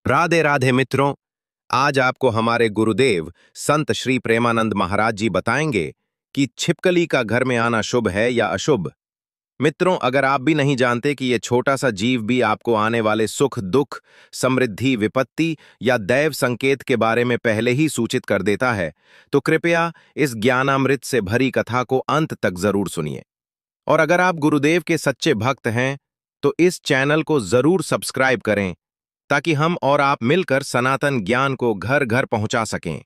राधे राधे मित्रों। आज आपको हमारे गुरुदेव संत श्री प्रेमानंद महाराज जी बताएंगे कि छिपकली का घर में आना शुभ है या अशुभ। मित्रों, अगर आप भी नहीं जानते कि ये छोटा सा जीव भी आपको आने वाले सुख दुख, समृद्धि, विपत्ति या दैव संकेत के बारे में पहले ही सूचित कर देता है, तो कृपया इस ज्ञानामृत से भरी कथा को अंत तक जरूर सुनिए। और अगर आप गुरुदेव के सच्चे भक्त हैं तो इस चैनल को जरूर सब्सक्राइब करें, ताकि हम और आप मिलकर सनातन ज्ञान को घर घर पहुंचा सकें।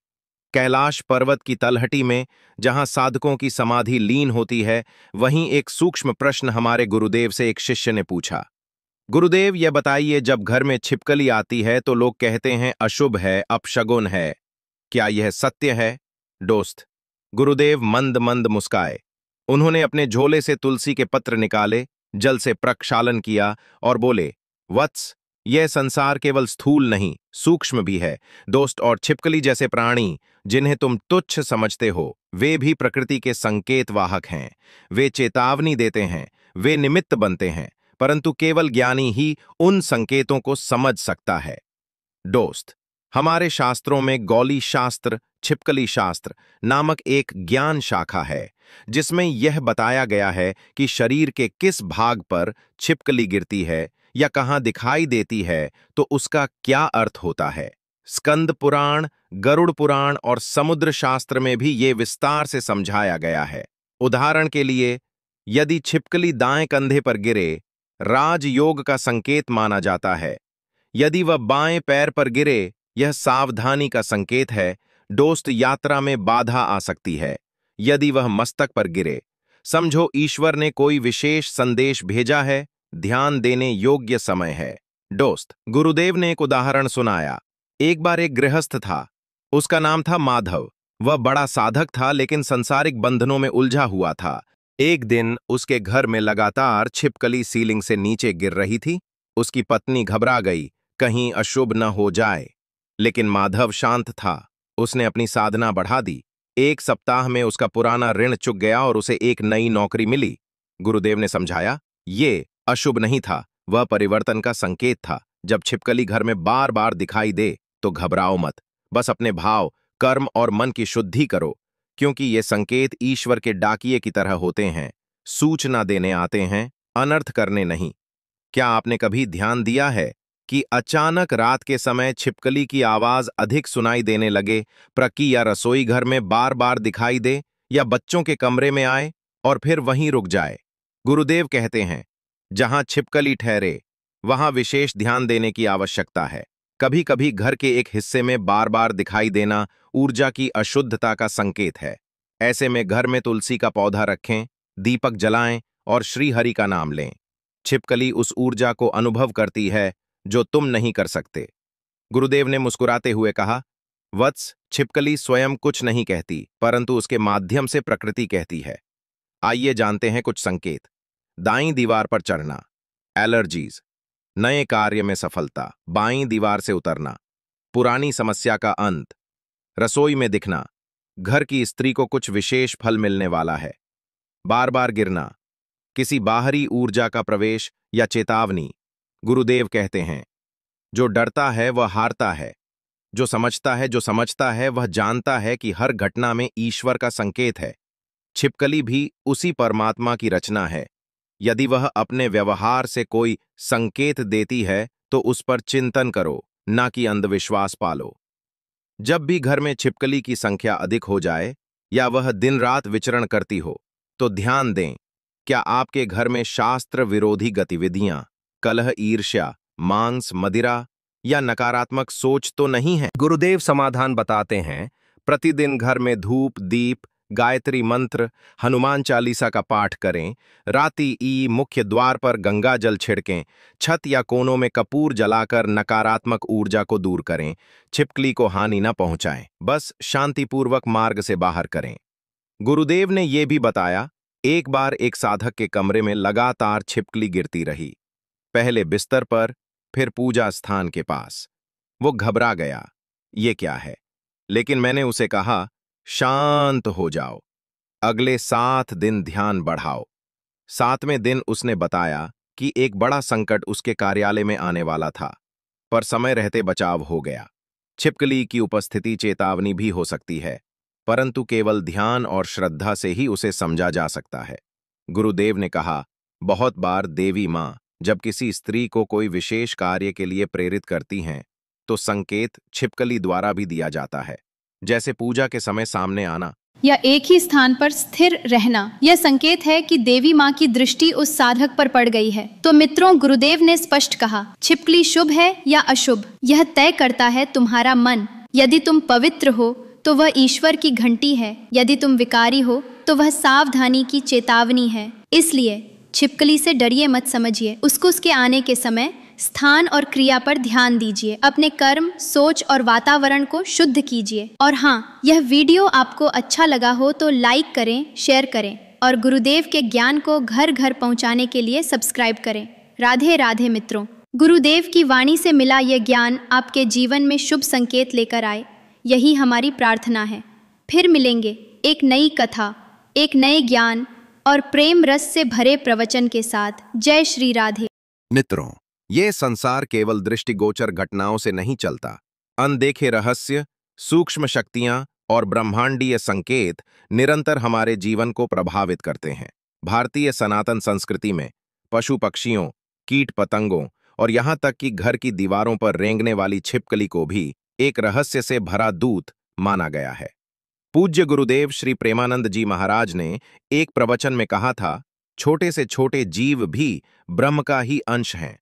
कैलाश पर्वत की तलहटी में जहां साधकों की समाधि लीन होती है, वहीं एक सूक्ष्म प्रश्न हमारे गुरुदेव से एक शिष्य ने पूछा। गुरुदेव, यह बताइए, जब घर में छिपकली आती है तो लोग कहते हैं अशुभ है, अपशगुन है। क्या यह सत्य है? दोस्त, गुरुदेव मंद मंद मुस्काए। उन्होंने अपने झोले से तुलसी के पत्र निकाले, जल से प्रक्षालन किया और बोले, वत्स, यह संसार केवल स्थूल नहीं, सूक्ष्म भी है। दोस्त, और छिपकली जैसे प्राणी जिन्हें तुम तुच्छ समझते हो, वे भी प्रकृति के संकेत वाहक हैं। वे चेतावनी देते हैं, वे निमित्त बनते हैं, परंतु केवल ज्ञानी ही उन संकेतों को समझ सकता है। दोस्त, हमारे शास्त्रों में गौली शास्त्र, छिपकली शास्त्र नामक एक ज्ञान शाखा है, जिसमें यह बताया गया है कि शरीर के किस भाग पर छिपकली गिरती है या कहां दिखाई देती है तो उसका क्या अर्थ होता है। स्कंद पुराण, गरुड़ पुराण और समुद्र शास्त्र में भी ये विस्तार से समझाया गया है। उदाहरण के लिए, यदि छिपकली दाएं कंधे पर गिरे, राजयोग का संकेत माना जाता है। यदि वह बाएं पैर पर गिरे, यह सावधानी का संकेत है। दोस्त, यात्रा में बाधा आ सकती है। यदि वह मस्तक पर गिरे, समझो ईश्वर ने कोई विशेष संदेश भेजा है, ध्यान देने योग्य समय है। दोस्त, गुरुदेव ने एक उदाहरण सुनाया। एक बार एक गृहस्थ था, उसका नाम था माधव। वह बड़ा साधक था, लेकिन सांसारिक बंधनों में उलझा हुआ था। एक दिन उसके घर में लगातार छिपकली सीलिंग से नीचे गिर रही थी। उसकी पत्नी घबरा गई, कहीं अशुभ न हो जाए। लेकिन माधव शांत था। उसने अपनी साधना बढ़ा दी। एक सप्ताह में उसका पुराना ऋण चुक गया और उसे एक नई नौकरी मिली। गुरुदेव ने समझाया, ये अशुभ नहीं था, वह परिवर्तन का संकेत था। जब छिपकली घर में बार बार दिखाई दे तो घबराओ मत, बस अपने भाव, कर्म और मन की शुद्धि करो, क्योंकि ये संकेत ईश्वर के डाकिये की तरह होते हैं। सूचना देने आते हैं, अनर्थ करने नहीं। क्या आपने कभी ध्यान दिया है कि अचानक रात के समय छिपकली की आवाज अधिक सुनाई देने लगे, प्रकी या रसोई घर में बार बार दिखाई दे, या बच्चों के कमरे में आए और फिर वहीं रुक जाए? गुरुदेव कहते हैं, जहां छिपकली ठहरे वहां विशेष ध्यान देने की आवश्यकता है। कभी कभी घर के एक हिस्से में बार बार दिखाई देना ऊर्जा की अशुद्धता का संकेत है। ऐसे में घर में तुलसी का पौधा रखें, दीपक जलाएं और श्री हरि का नाम लें। छिपकली उस ऊर्जा को अनुभव करती है जो तुम नहीं कर सकते। गुरुदेव ने मुस्कुराते हुए कहा, वत्स, छिपकली स्वयं कुछ नहीं कहती, परंतु उसके माध्यम से प्रकृति कहती है। आइए जानते हैं कुछ संकेत। दाईं दीवार पर चढ़ना, एलर्जीज, नए कार्य में सफलता, बाईं दीवार से उतरना, पुरानी समस्या का अंत, रसोई में दिखना, घर की स्त्री को कुछ विशेष फल मिलने वाला है, बार बार गिरना, किसी बाहरी ऊर्जा का प्रवेश या चेतावनी। गुरुदेव कहते हैं, जो डरता है वह हारता है, जो समझता है वह जानता है कि हर घटना में ईश्वर का संकेत है। छिपकली भी उसी परमात्मा की रचना है। यदि वह अपने व्यवहार से कोई संकेत देती है तो उस पर चिंतन करो, ना कि अंधविश्वास पालो। जब भी घर में छिपकली की संख्या अधिक हो जाए या वह दिन रात विचरण करती हो, तो ध्यान दें, क्या आपके घर में शास्त्र विरोधी गतिविधियां, कलह, ईर्ष्या, मांस, मदिरा या नकारात्मक सोच तो नहीं है? गुरुदेव समाधान बताते हैं, प्रतिदिन घर में धूप, दीप, गायत्री मंत्र, हनुमान चालीसा का पाठ करें। राति मुख्य द्वार पर गंगा जल छिड़कें। छत या कोनों में कपूर जलाकर नकारात्मक ऊर्जा को दूर करें। छिपकली को हानि न पहुंचाएं, बस शांतिपूर्वक मार्ग से बाहर करें। गुरुदेव ने यह भी बताया, एक बार एक साधक के कमरे में लगातार छिपकली गिरती रही, पहले बिस्तर पर, फिर पूजा स्थान के पास। वो घबरा गया, ये क्या है? लेकिन मैंने उसे कहा, शांत हो जाओ, अगले 7 दिन ध्यान बढ़ाओ। 7वें दिन उसने बताया कि एक बड़ा संकट उसके कार्यालय में आने वाला था। पर समय रहते बचाव हो गया। छिपकली की उपस्थिति चेतावनी भी हो सकती है, परंतु केवल ध्यान और श्रद्धा से ही उसे समझा जा सकता है। गुरुदेव ने कहा, बहुत बार देवी माँ जब किसी स्त्री को कोई विशेष कार्य के लिए प्रेरित करती हैं, तो संकेत छिपकली द्वारा भी दिया जाता है, जैसे पूजा के समय सामने आना या एक ही स्थान पर स्थिर रहना। यह संकेत है कि देवी माँ की दृष्टि उस साधक पर पड़ गई है। तो मित्रों, गुरुदेव ने स्पष्ट कहा, छिपकली शुभ है या अशुभ, यह तय करता है तुम्हारा मन। यदि तुम पवित्र हो तो वह ईश्वर की घंटी है, यदि तुम विकारी हो तो वह सावधानी की चेतावनी है। इसलिए छिपकली से डरिए मत, समझिए उसको उसके आने के समय, स्थान और क्रिया पर ध्यान दीजिए। अपने कर्म, सोच और वातावरण को शुद्ध कीजिए। और हाँ, यह वीडियो आपको अच्छा लगा हो तो लाइक करें, शेयर करें और गुरुदेव के ज्ञान को घर घर पहुंचाने के लिए सब्सक्राइब करें। राधे राधे मित्रों, गुरुदेव की वाणी से मिला यह ज्ञान आपके जीवन में शुभ संकेत लेकर आए, यही हमारी प्रार्थना है। फिर मिलेंगे एक नई कथा, एक नए ज्ञान और प्रेम रस से भरे प्रवचन के साथ। जय श्री राधे। मित्रों, ये संसार केवल दृष्टिगोचर घटनाओं से नहीं चलता। अनदेखे रहस्य, सूक्ष्म शक्तियां और ब्रह्मांडीय संकेत निरंतर हमारे जीवन को प्रभावित करते हैं। भारतीय सनातन संस्कृति में पशु पक्षियों, कीट पतंगों और यहां तक कि घर की दीवारों पर रेंगने वाली छिपकली को भी एक रहस्य से भरा दूत माना गया है। पूज्य गुरुदेव श्री प्रेमानंद जी महाराज ने एक प्रवचन में कहा था, छोटे से छोटे जीव भी ब्रह्म का ही अंश हैं।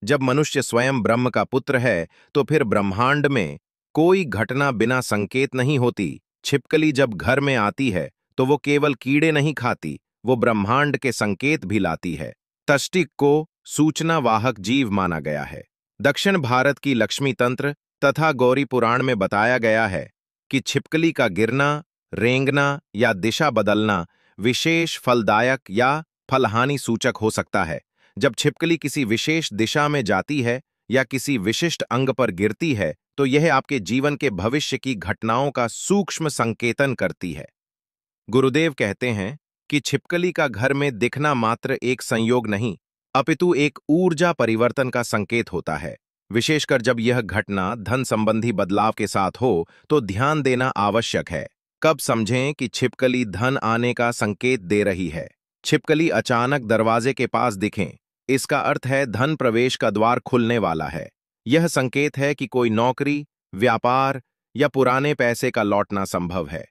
जब मनुष्य स्वयं ब्रह्म का पुत्र है, तो फिर ब्रह्मांड में कोई घटना बिना संकेत नहीं होती। छिपकली जब घर में आती है, तो वो केवल कीड़े नहीं खाती, वो ब्रह्मांड के संकेत भी लाती है। तष्टिक को सूचना वाहक जीव माना गया है। दक्षिण भारत की लक्ष्मी तंत्र तथा गौरी पुराण में बताया गया है कि छिपकली का गिरना, रेंगना या दिशा बदलना विशेष फलदायक या फलहानि सूचक हो सकता है। जब छिपकली किसी विशेष दिशा में जाती है या किसी विशिष्ट अंग पर गिरती है, तो यह आपके जीवन के भविष्य की घटनाओं का सूक्ष्म संकेतन करती है। गुरुदेव कहते हैं कि छिपकली का घर में दिखना मात्र एक संयोग नहीं, अपितु एक ऊर्जा परिवर्तन का संकेत होता है। विशेषकर जब यह घटना धन संबंधी बदलाव के साथ हो, तो ध्यान देना आवश्यक है। कब समझें कि छिपकली धन आने का संकेत दे रही है? छिपकली अचानक दरवाजे के पास दिखें, इसका अर्थ है धन प्रवेश का द्वार खुलने वाला है। यह संकेत है कि कोई नौकरी, व्यापार या पुराने पैसे का लौटना संभव है।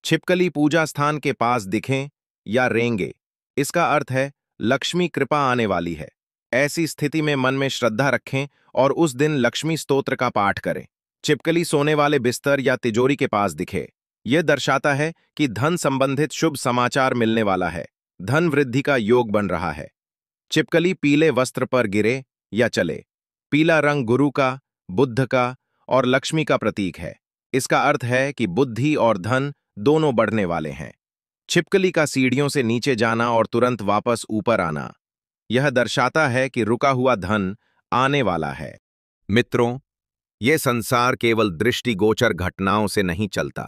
छिपकली पूजा स्थान के पास दिखें या रेंगे, इसका अर्थ है लक्ष्मी कृपा आने वाली है। ऐसी स्थिति में मन में श्रद्धा रखें और उस दिन लक्ष्मी स्तोत्र का पाठ करें। छिपकली सोने वाले बिस्तर या तिजोरी के पास दिखे, यह दर्शाता है कि धन संबंधित शुभ समाचार मिलने वाला है, धन वृद्धि का योग बन रहा है। छिपकली पीले वस्त्र पर गिरे या चले, पीला रंग गुरु का, बुद्ध का और लक्ष्मी का प्रतीक है। इसका अर्थ है कि बुद्धि और धन दोनों बढ़ने वाले हैं। छिपकली का सीढ़ियों से नीचे जाना और तुरंत वापस ऊपर आना, यह दर्शाता है कि रुका हुआ धन आने वाला है। मित्रों, यह संसार केवल दृष्टिगोचर घटनाओं से नहीं चलता।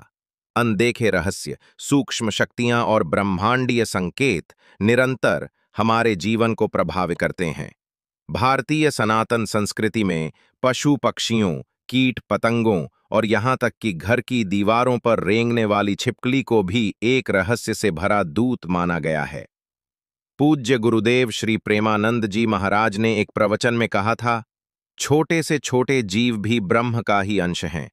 अनदेखे रहस्य, सूक्ष्म शक्तियां और ब्रह्मांडीय संकेत निरंतर हमारे जीवन को प्रभावित करते हैं। भारतीय सनातन संस्कृति में पशु पक्षियों, कीट पतंगों और यहां तक कि घर की दीवारों पर रेंगने वाली छिपकली को भी एक रहस्य से भरा दूत माना गया है। पूज्य गुरुदेव श्री प्रेमानंद जी महाराज ने एक प्रवचन में कहा था, छोटे से छोटे जीव भी ब्रह्म का ही अंश हैं।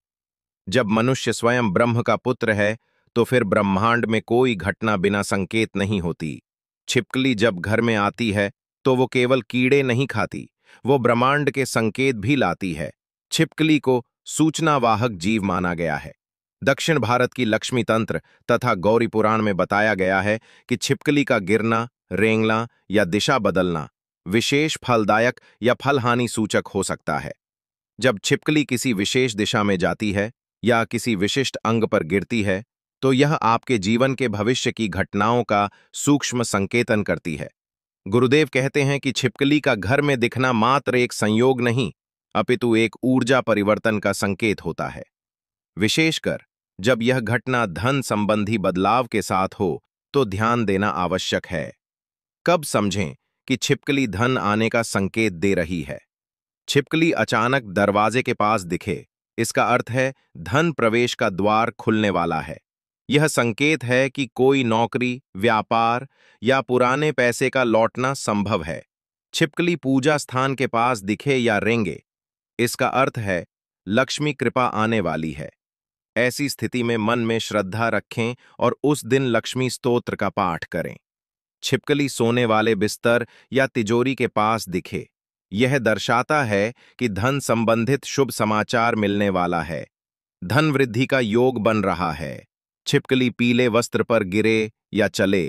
जब मनुष्य स्वयं ब्रह्म का पुत्र है, तो फिर ब्रह्मांड में कोई घटना बिना संकेत नहीं होती। छिपकली जब घर में आती है, तो वो केवल कीड़े नहीं खाती, वो ब्रह्मांड के संकेत भी लाती है। छिपकली को सूचनावाहक जीव माना गया है। दक्षिण भारत की लक्ष्मी तंत्र तथा गौरी पुराण में बताया गया है कि छिपकली का गिरना, रेंगना या दिशा बदलना विशेष फलदायक या फलहानि सूचक हो सकता है। जब छिपकली किसी विशेष दिशा में जाती है या किसी विशिष्ट अंग पर गिरती है, तो यह आपके जीवन के भविष्य की घटनाओं का सूक्ष्म संकेतन करती है। गुरुदेव कहते हैं कि छिपकली का घर में दिखना मात्र एक संयोग नहीं, अपितु एक ऊर्जा परिवर्तन का संकेत होता है। विशेषकर जब यह घटना धन संबंधी बदलाव के साथ हो, तो ध्यान देना आवश्यक है। कब समझें कि छिपकली धन आने का संकेत दे रही है? छिपकली अचानक दरवाजे के पास दिखे, इसका अर्थ है धन प्रवेश का द्वार खुलने वाला है। यह संकेत है कि कोई नौकरी, व्यापार या पुराने पैसे का लौटना संभव है। छिपकली पूजा स्थान के पास दिखे या रेंगे, इसका अर्थ है लक्ष्मी कृपा आने वाली है। ऐसी स्थिति में मन में श्रद्धा रखें और उस दिन लक्ष्मी स्तोत्र का पाठ करें। छिपकली सोने वाले बिस्तर या तिजोरी के पास दिखे, यह दर्शाता है कि धन संबंधित शुभ समाचार मिलने वाला है। धन वृद्धि का योग बन रहा है। छिपकली पीले वस्त्र पर गिरे या चले,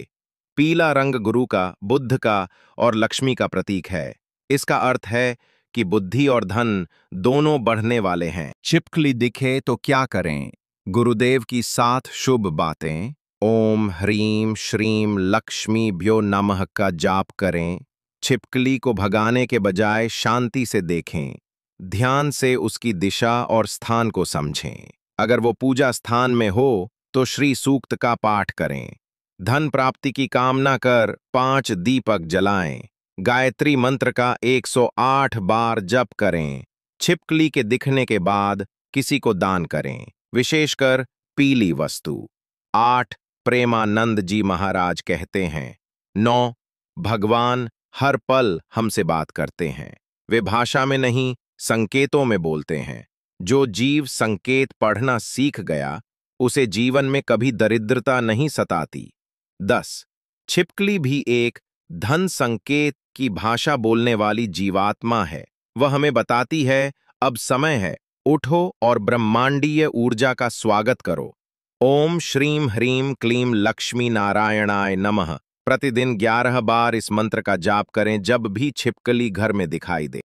पीला रंग गुरु का, बुद्ध का और लक्ष्मी का प्रतीक है। इसका अर्थ है कि बुद्धि और धन दोनों बढ़ने वाले हैं। छिपकली दिखे तो क्या करें? गुरुदेव की 7 शुभ बातें। ओम ह्रीम श्रीम लक्ष्मीभ्यो नमः का जाप करें। छिपकली को भगाने के बजाय शांति से देखें। ध्यान से उसकी दिशा और स्थान को समझें। अगर वो पूजा स्थान में हो तो श्री सूक्त का पाठ करें। धन प्राप्ति की कामना कर 5 दीपक जलाएं। गायत्री मंत्र का 108 बार जप करें। छिपकली के दिखने के बाद किसी को दान करें, विशेषकर पीली वस्तु। 8 प्रेमानंद जी महाराज कहते हैं। 9 भगवान हर पल हमसे बात करते हैं। वे भाषा में नहीं, संकेतों में बोलते हैं। जो जीव संकेत पढ़ना सीख गया, उसे जीवन में कभी दरिद्रता नहीं सताती। 10 छिपकली भी एक धन संकेत की भाषा बोलने वाली जीवात्मा है। वह हमें बताती है, अब समय है, उठो और ब्रह्मांडीय ऊर्जा का स्वागत करो। ओम श्रीम ह्रीम क्लीम लक्ष्मी नारायणाय नमः। प्रतिदिन 11 बार इस मंत्र का जाप करें जब भी छिपकली घर में दिखाई दे।